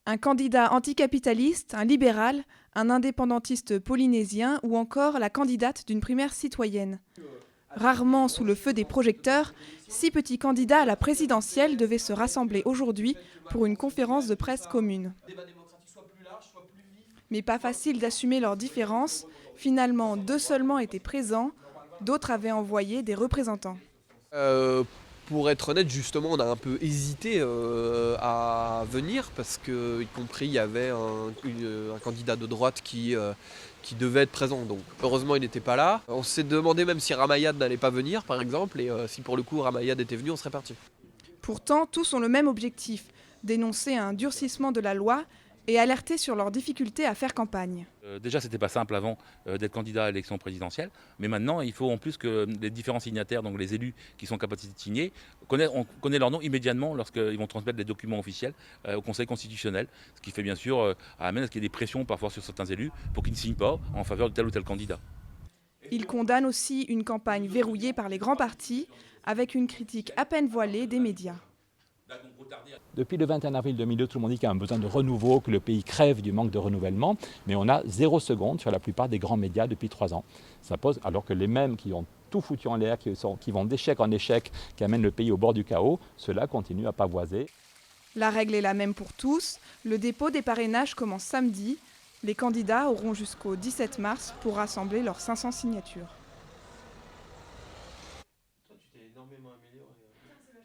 Un candidat anticapitaliste, un libéral, un indépendantiste polynésien ou encore la candidate d'une primaire citoyenne. Rarement sous le feu des projecteurs, 6 petits candidats à la présidentielle devaient se rassembler aujourd'hui pour une conférence de presse commune. Mais pas facile d'assumer leurs différences. Finalement, 2 seulement étaient présents, d'autres avaient envoyé des représentants. Pour être honnête, justement, on a un peu hésité à venir parce que, y compris, il y avait un candidat de droite qui devait être présent. Donc, heureusement, il n'était pas là. On s'est demandé même si Ramayad n'allait pas venir, par exemple, et si pour le coup Ramayad était venu, on serait parti. Pourtant, tous ont le même objectif, dénoncer un durcissement de la loi et alerter sur leurs difficultés à faire campagne. Déjà, c'était pas simple avant d'être candidat à l'élection présidentielle, mais maintenant, il faut en plus que les différents signataires, donc les élus qui sont en capacité de signer, on connaît leur nom immédiatement lorsqu'ils vont transmettre les documents officiels au Conseil constitutionnel, ce qui fait bien sûr amène à ce qu'il y ait des pressions parfois sur certains élus pour qu'ils ne signent pas en faveur de tel ou tel candidat. Il condamne aussi une campagne verrouillée par les grands partis, avec une critique à peine voilée des médias. Depuis le 21 avril 2002, tout le monde dit qu'il y a un besoin de renouveau, que le pays crève du manque de renouvellement, mais on a 0 seconde sur la plupart des grands médias depuis 3 ans. Ça pose, alors que les mêmes qui ont tout foutu en l'air, qui vont d'échec en échec, qui amènent le pays au bord du chaos, ceux-là continuent à pavoiser. La règle est la même pour tous. Le dépôt des parrainages commence samedi. Les candidats auront jusqu'au 17 mars pour rassembler leurs 500 signatures.